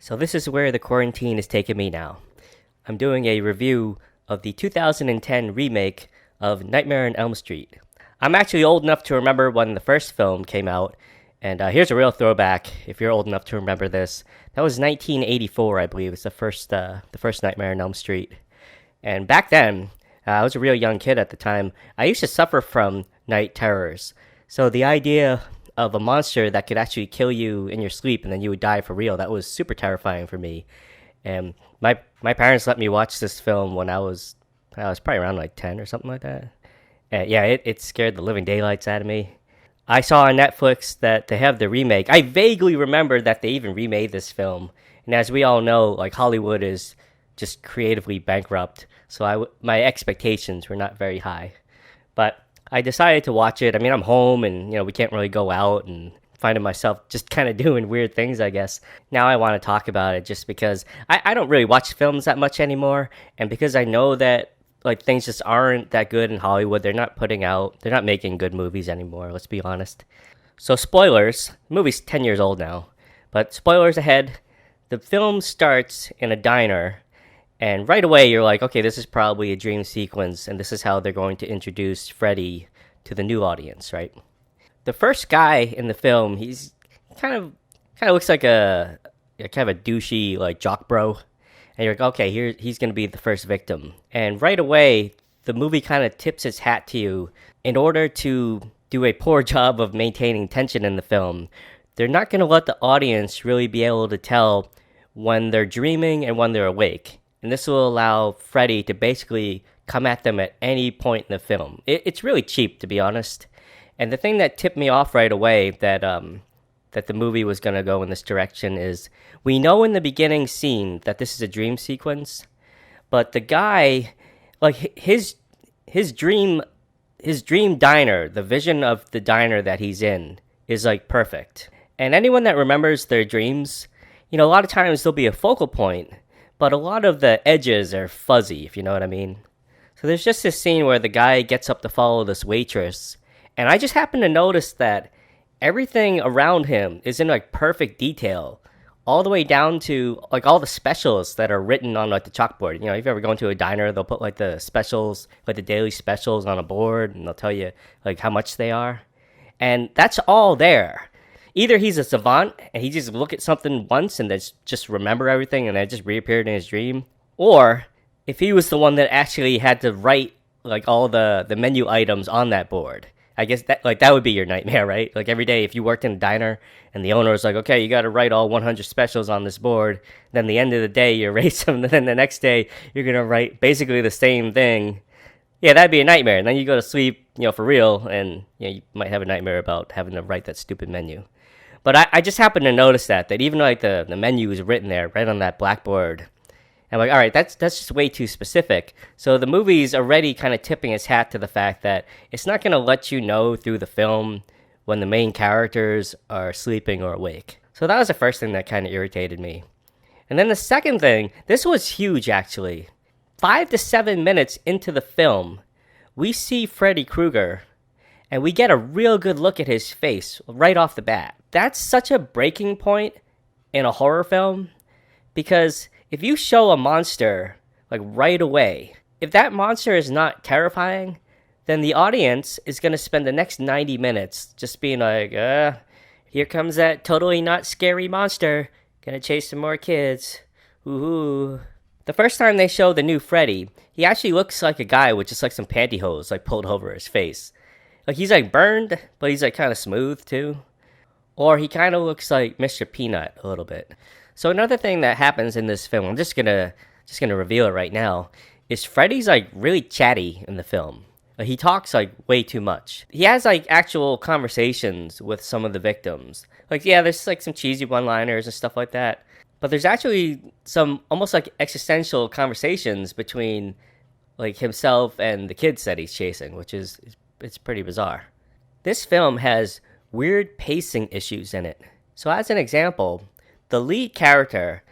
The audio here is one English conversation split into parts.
So this is where the quarantine is taking me now. I'm doing a review of the 2010 remake of Nightmare on Elm Street. I'm actually old enough to remember when the first film came out, and here's a real throwback if you're old enough to remember this. That was 1984, I believe. It's the first Nightmare on Elm Street. And back then, I was a real young kid at the time. I used to suffer from night terrors. So the idea of a monster that could actually kill you in your sleep and then you would die for real, that was super terrifying for me. And my parents let me watch this film when I was probably around like 10 or something like that. And yeah, it scared the living daylights out of me. I saw on Netflix that they have the remake. I vaguely remember that they even remade this film. And as we all know, like Hollywood is just creatively bankrupt. So my expectations were not very high. But I decided to watch it. I mean, I'm home and, we can't really go out and finding myself just kind of doing weird things, I guess. Now I want to talk about it just because I don't really watch films that much anymore. And because I know that like things just aren't that good in Hollywood. They're not making good movies anymore, let's be honest. So spoilers, the movie's 10 years old now, but spoilers ahead. The film starts in a diner, and right away you're like, okay, this is probably a dream sequence, and this is how they're going to introduce Freddy to the new audience, right? The first guy in the film, he's kind of looks like a kind of a douchey like jock bro. And you're like, okay, he's going to be the first victim. And right away, the movie kind of tips its hat to you. In order to do a poor job of maintaining tension in the film, they're not going to let the audience really be able to tell when they're dreaming and when they're awake. And this will allow Freddy to basically come at them at any point in the film. It's really cheap, to be honest. And the thing that tipped me off right away that the movie was going to go in this direction is we know in the beginning scene that this is a dream sequence, but the guy, like his dream diner, the vision of the diner that he's in is like perfect. And anyone that remembers their dreams, a lot of times there'll be a focal point, but a lot of the edges are fuzzy, if you know what I mean. So there's just this scene where the guy gets up to follow this waitress, and I just happen to notice that everything around him is in like perfect detail, all the way down to like all the specials that are written on like the chalkboard. If you ever go into a diner, they'll put like the specials, like the daily specials on a board, and they'll tell you like how much they are. And that's all there. Either he's a savant and he just look at something once and just remember everything and it just reappeared in his dream, or if he was the one that actually had to write like all the menu items on that board. I guess that would be your nightmare, right? Like every day if you worked in a diner and the owner was like, okay, you got to write all 100 specials on this board. Then the end of the day you erase them. And then the next day you're going to write basically the same thing. Yeah, that'd be a nightmare. And then you go to sleep, for real. And you might have a nightmare about having to write that stupid menu. But I just happened to notice that even like the menu is written there right on that blackboard. I'm like, all right, that's just way too specific. So the movie's already kind of tipping its hat to the fact that it's not going to let you know through the film when the main characters are sleeping or awake. So that was the first thing that kind of irritated me. And then the second thing, this was huge actually. 5 to 7 minutes into the film, we see Freddy Krueger, and we get a real good look at his face right off the bat. That's such a breaking point in a horror film, because if you show a monster, like right away, if that monster is not terrifying, then the audience is going to spend the next 90 minutes just being like, here comes that totally not scary monster. Gonna chase some more kids. Ooh. The first time they show the new Freddy, he actually looks like a guy with just like some pantyhose like pulled over his face. Like he's like burned, but he's like kind of smooth too. Or he kind of looks like Mr. Peanut a little bit. So another thing that happens in this film, I'm just gonna reveal it right now, is Freddy's like really chatty in the film. Like, he talks like way too much. He has like actual conversations with some of the victims. Like yeah, there's like some cheesy one-liners and stuff like that, but there's actually some almost like existential conversations between like himself and the kids that he's chasing, which is it's pretty bizarre. This film has weird pacing issues in it. So as an example, the lead character,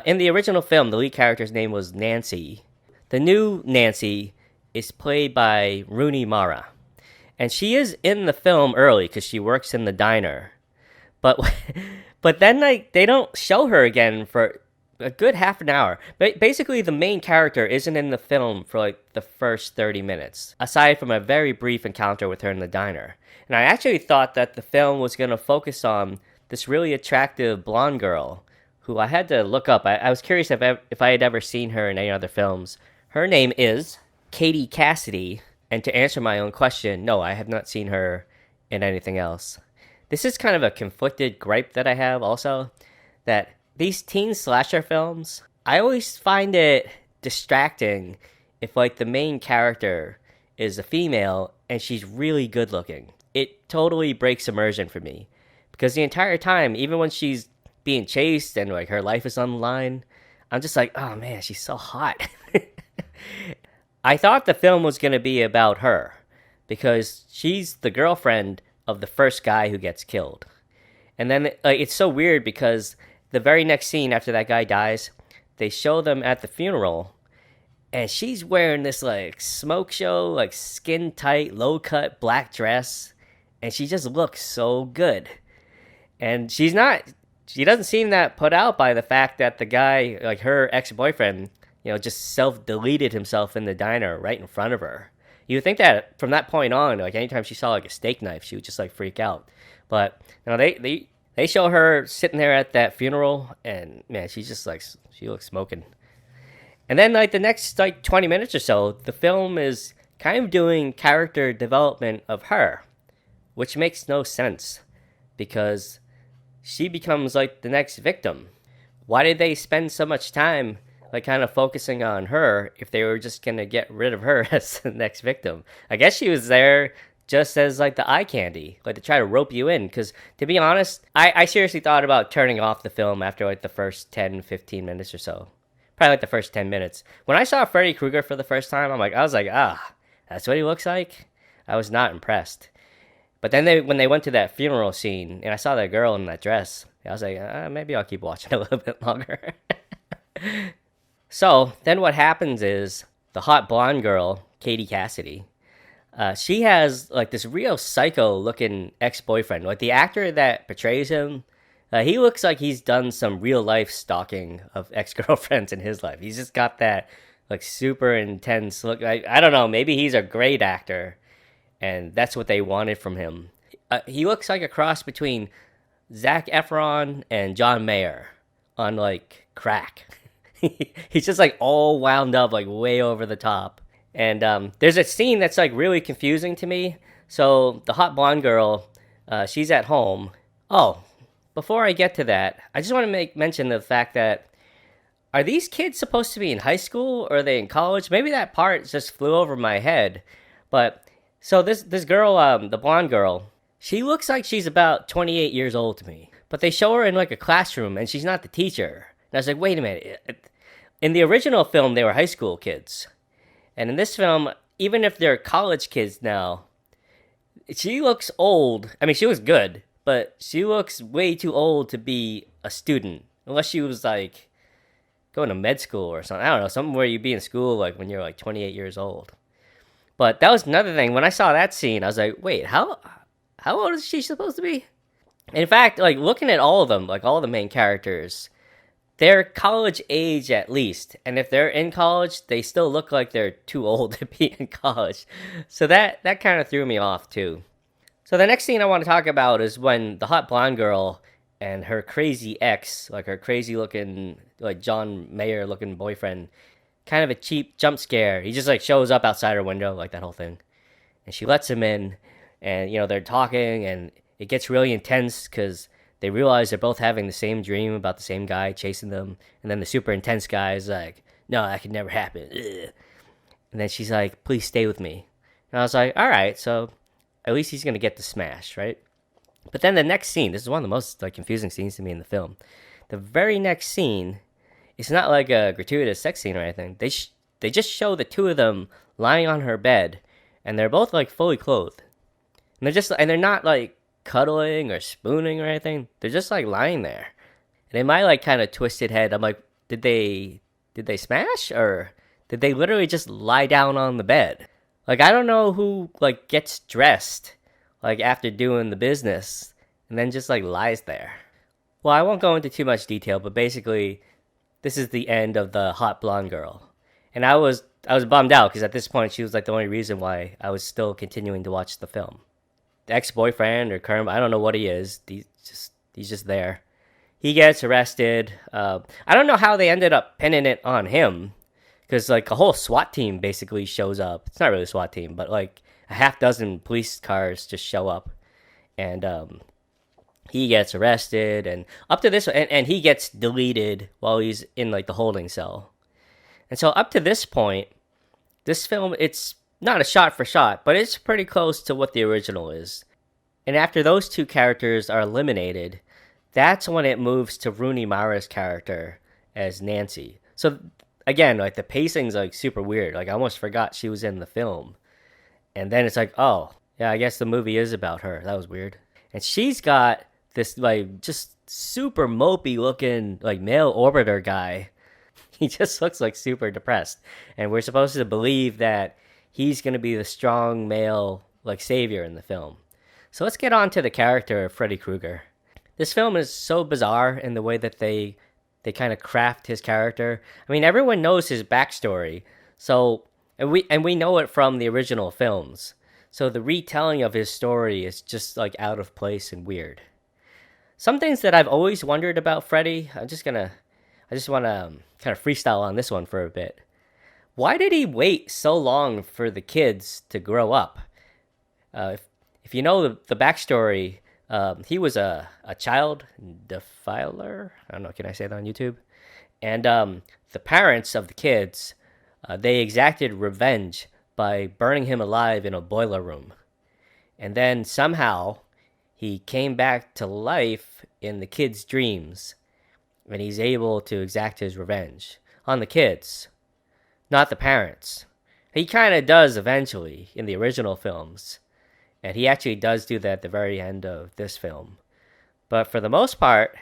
in the original film, the lead character's name was Nancy. The new Nancy is played by Rooney Mara. And she is in the film early because she works in the diner. But But then like they don't show her again for a good half an hour. But basically the main character isn't in the film for like the first 30 minutes, aside from a very brief encounter with her in the diner. And I actually thought that the film was going to focus on this really attractive blonde girl who I had to look up. I was curious if I had ever seen her in any other films. Her name is Katie Cassidy. And to answer my own question, no, I have not seen her in anything else. This is kind of a conflicted gripe that I have also, that these teen slasher films, I always find it distracting if like the main character is a female and she's really good looking. It totally breaks immersion for me. Because the entire time, even when she's being chased and like her life is on the line, I'm just like, oh man, she's so hot. I thought the film was going to be about her because she's the girlfriend of the first guy who gets killed. And then it's so weird because the very next scene after that guy dies, they show them at the funeral and she's wearing this like smoke show, like skin tight, low cut black dress. And she just looks so good. And she doesn't seem that put out by the fact that the guy, like her ex-boyfriend, just self-deleted himself in the diner right in front of her. You would think that from that point on, like anytime she saw like a steak knife, she would just like freak out. But they show her sitting there at that funeral, and man, she's just like, she looks smoking. And then like the next like 20 minutes or so, the film is kind of doing character development of her, which makes no sense because she becomes like the next victim. Why did they spend so much time like kind of focusing on her if they were just gonna get rid of her as the next victim? I guess she was there just as like the eye candy, like to try to rope you in. Because to be honest, I seriously thought about turning off the film after like the first 10-15 minutes or so. Probably like the first 10 minutes. When I saw Freddy Krueger for the first time, I was like, that's what he looks like? I was not impressed. But then when they went to that funeral scene and I saw that girl in that dress, I was like, maybe I'll keep watching a little bit longer. So then what happens is the hot blonde girl, Katie Cassidy, she has like this real psycho looking ex-boyfriend. Like the actor that portrays him, he looks like he's done some real life stalking of ex-girlfriends in his life. He's just got that like super intense look. I don't know, maybe he's a great actor and that's what they wanted from him. He looks like a cross between Zac Efron and John Mayer on like crack. He's just like all wound up, like way over the top. And there's a scene that's like really confusing to me. So the hot blonde girl, she's at home. Oh, before I get to that, I just want to make mention of the fact that are these kids supposed to be in high school or are they in college? Maybe that part just flew over my head. But so this girl, the blonde girl, she looks like she's about 28 years old to me. But they show her in like a classroom and she's not the teacher. And I was like, wait a minute. In the original film, they were high school kids. And in this film, even if they're college kids now, she looks old. I mean, she looks good, but she looks way too old to be a student. Unless she was like going to med school or something. I don't know, something where you'd be in school like when you're like 28 years old. But that was another thing. When I saw that scene, I was like, wait, how old is she supposed to be? In fact, like looking at all of them, like all the main characters, they're college age at least. And if they're in college, they still look like they're too old to be in college. So that kind of threw me off too. So the next scene I want to talk about is when the hot blonde girl and her crazy ex, like her crazy looking, like John Mayer looking boyfriend, kind of a cheap jump scare. He just like shows up outside her window, like that whole thing. And she lets him in and, they're talking and it gets really intense because they realize they're both having the same dream about the same guy chasing them. And then the super intense guy is like, no, that could never happen. Ugh. And then she's like, please stay with me. And I was like, all right, so at least he's going to get the smash, right? But then the next scene, this is one of the most like confusing scenes to me in the film. The very next scene, it's not like a gratuitous sex scene or anything. They just show the two of them lying on her bed, and they're both like fully clothed. And they're not like cuddling or spooning or anything. They're just like lying there. And in my like kind of twisted head, I'm like, did they smash or did they literally just lie down on the bed? Like I don't know who like gets dressed like after doing the business and then just like lies there. Well, I won't go into too much detail, but basically, this is the end of the hot blonde girl, and I was bummed out because at this point she was like the only reason why I was still continuing to watch the film. The ex-boyfriend or current, I don't know what he is. He's just there. He gets arrested. I don't know how they ended up pinning it on him, because like a whole SWAT team basically shows up. It's not really a SWAT team, but like a half dozen police cars just show up, and he gets arrested, and up to this, and he gets deleted while he's in like the holding cell. And so up to this point, this film, it's not a shot for shot, but it's pretty close to what the original is. And after those two characters are eliminated, that's when it moves to Rooney Mara's character as Nancy. So again, like the pacing's like super weird. Like I almost forgot she was in the film. And then it's like, oh, yeah, I guess the movie is about her. That was weird. And she's got this like just super mopey looking like male orbiter guy. He just looks like super depressed. And we're supposed to believe that he's going to be the strong male like savior in the film. So let's get on to the character of Freddy Krueger. This film is so bizarre in the way that they kind of craft his character. I mean, everyone knows his backstory. So and we know it from the original films. So the retelling of his story is just like out of place and weird. Some things that I've always wondered about Freddy, I just want to kind of freestyle on this one for a bit. Why did he wait so long for the kids to grow up? If you know the backstory, he was a child defiler. I don't know, can I say that on YouTube? And the parents of the kids, they exacted revenge by burning him alive in a boiler room. And then somehow he came back to life in the kids' dreams, and he's able to exact his revenge on the kids, not the parents. He kind of does eventually in the original films, and he actually does do that at the very end of this film. But for the most part,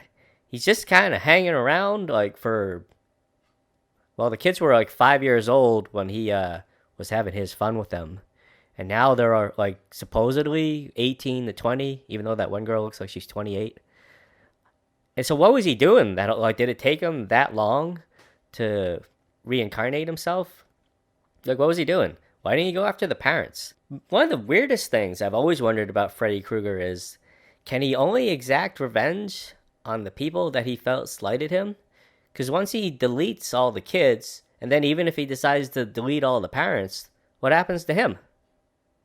he's just kind of hanging around like for, well, the kids were like 5 years old when he was having his fun with them. And now they're like supposedly 18 to 20, even though that one girl looks like she's 28. And so what was he doing? That like did it take him that long to reincarnate himself? Like what was he doing? Why didn't he go after the parents? One of the weirdest things I've always wondered about Freddy Krueger is, can he only exact revenge on the people that he felt slighted him? Because once he deletes all the kids, and then even if he decides to delete all the parents, what happens to him?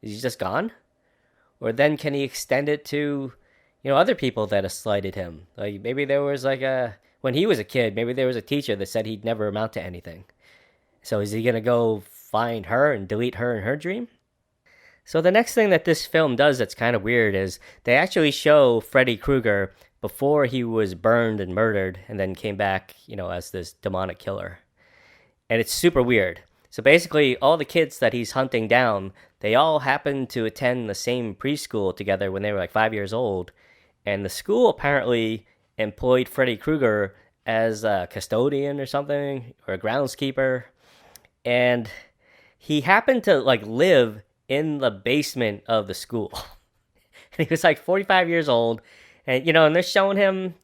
Is he just gone? Or then can he extend it to, other people that have slighted him? Like maybe there was when he was a kid, maybe there was a teacher that said he'd never amount to anything. So is he going to go find her and delete her in her dream? So the next thing that this film does that's kind of weird is they actually show Freddy Krueger before he was burned and murdered and then came back, as this demonic killer. And it's super weird. So basically, all the kids that he's hunting down, they all happen to attend the same preschool together when they were like 5 years old. And the school apparently employed Freddy Krueger as a custodian or something, or a groundskeeper. And he happened to like live in the basement of the school. And he was like 45 years old. And, and they're showing him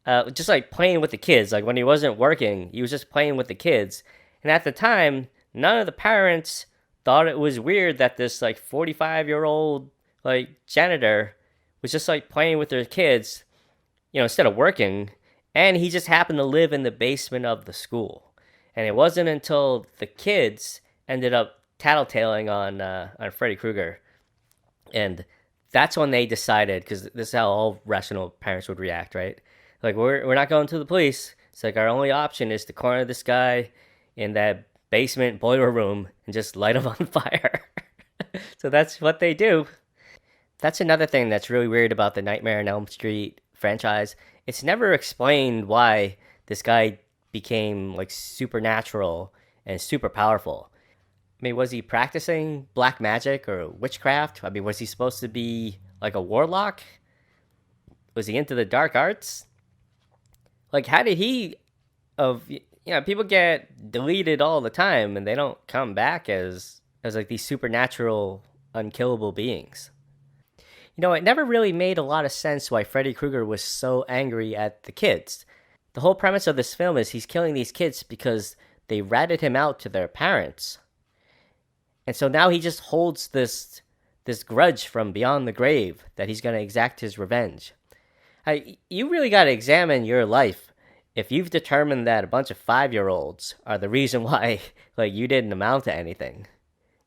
just like playing with the kids. Like when he wasn't working, he was just playing with the kids. And at the time, none of the parents thought it was weird that this like 45-year-old like janitor was just like playing with their kids, instead of working. And he just happened to live in the basement of the school. And it wasn't until the kids ended up tattletaling on Freddy Krueger, and that's when they decided, because this is how all rational parents would react, right? Like we're not going to the police. It's like our only option is to corner this guy in that basement boiler room and just light him on fire. So that's what they do. That's another thing that's really weird about the Nightmare on Elm Street franchise. It's never explained why this guy became like supernatural and super powerful. I mean, was he practicing black magic or witchcraft? I mean, was he supposed to be like a warlock? Was he into the dark arts? Like, how did he people get deleted all the time and they don't come back as like these supernatural unkillable beings. It never really made a lot of sense why Freddy Krueger was so angry at the kids. The whole premise of this film is he's killing these kids because they ratted him out to their parents. And so now he just holds this grudge from beyond the grave that he's going to exact his revenge. You really got to examine your life if you've determined that a bunch of 5-year-olds are the reason why you didn't amount to anything.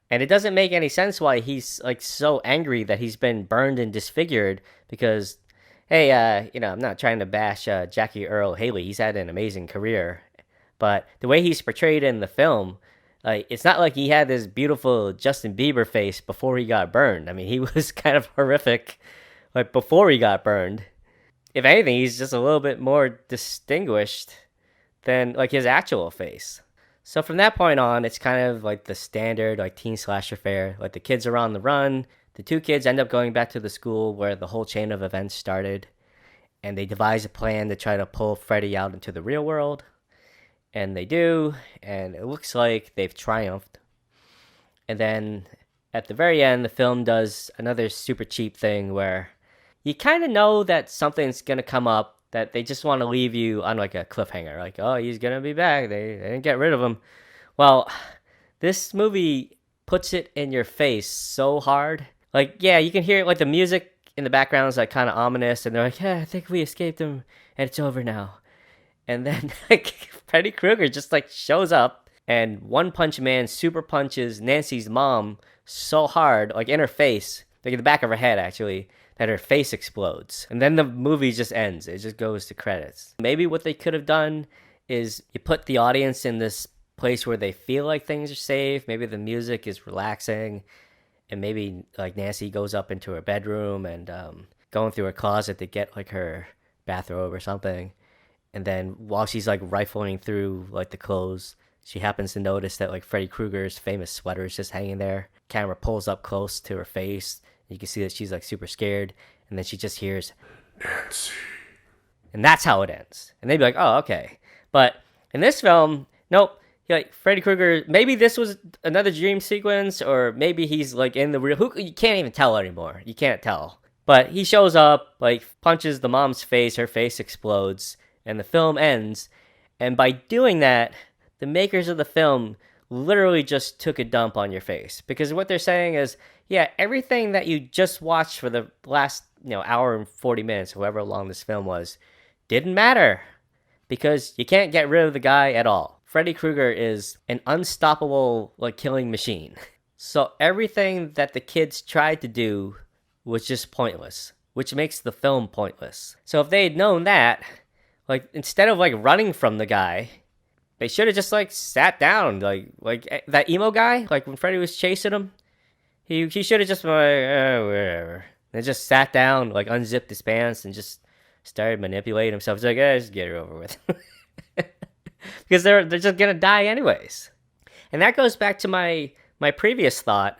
And it doesn't make any sense why he's so angry that he's been burned and disfigured because, hey, I'm not trying to bash Jackie Earle Haley. He's had an amazing career. But the way he's portrayed in the film, it's not like he had this beautiful Justin Bieber face before he got burned. I mean, he was kind of horrific before he got burned. If anything, he's just a little bit more distinguished than his actual face. So from that point on, it's kind of like the standard teen slasher fare. The kids are on the run. The two kids end up going back to the school where the whole chain of events started. And they devise a plan to try to pull Freddy out into the real world. And they do. And it looks like they've triumphed. And then at the very end, the film does another super cheap thing where you kind of know that something's going to come up, that they just want to leave you on a cliffhanger. Oh, he's going to be back. They didn't get rid of him. Well, this movie puts it in your face so hard. Yeah, you can hear the music in the background is kind of ominous. And they're yeah, I think we escaped him and it's over now. And then Freddy Krueger just shows up and One Punch Man super punches Nancy's mom so hard, in her face, in the back of her head actually, that her face explodes. And then the movie just ends. It just goes to credits. Maybe what they could have done is you put the audience in this place where they feel like things are safe. Maybe the music is relaxing. And maybe Nancy goes up into her bedroom and going through her closet to get her bathrobe or something. And then while she's rifling through the clothes, she happens to notice that Freddy Krueger's famous sweater is just hanging there. Camera pulls up close to her face. You can see that she's super scared, and then she just hears Nancy. And that's how it ends. And they'd be oh, okay. But in this film, nope. Freddy Krueger, maybe this was another dream sequence, or maybe he's in the real. You can't even tell anymore. You can't tell. But he shows up, punches the mom's face, her face explodes, and the film ends. And by doing that, the makers of the film literally just took a dump on your face. Because what they're saying is, yeah, everything that you just watched for the last, hour and 40 minutes, however long this film was, didn't matter. Because you can't get rid of the guy at all. Freddy Krueger is an unstoppable, killing machine. So everything that the kids tried to do was just pointless, which makes the film pointless. So if they had known that, instead of running from the guy, they should have just sat down, like that emo guy, when Freddy was chasing him. He should have just been whatever. And just sat down, unzipped his pants and just started manipulating himself. He's just get it over with. Because they're just gonna die anyways. And that goes back to my previous thought.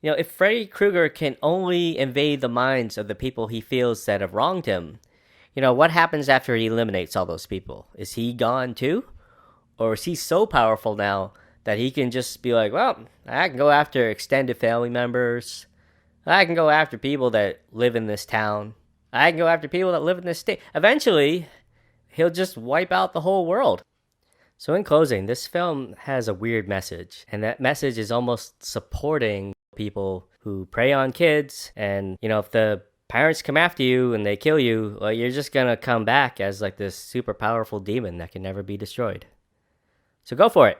If Freddy Krueger can only invade the minds of the people he feels that have wronged him, what happens after he eliminates all those people? Is he gone too? Or is he so powerful now that he can just be well, I can go after extended family members. I can go after people that live in this town. I can go after people that live in this state. Eventually, he'll just wipe out the whole world. So in closing, this film has a weird message. And that message is almost supporting people who prey on kids. And, if the parents come after you and they kill you, you're just going to come back as this super powerful demon that can never be destroyed. So go for it.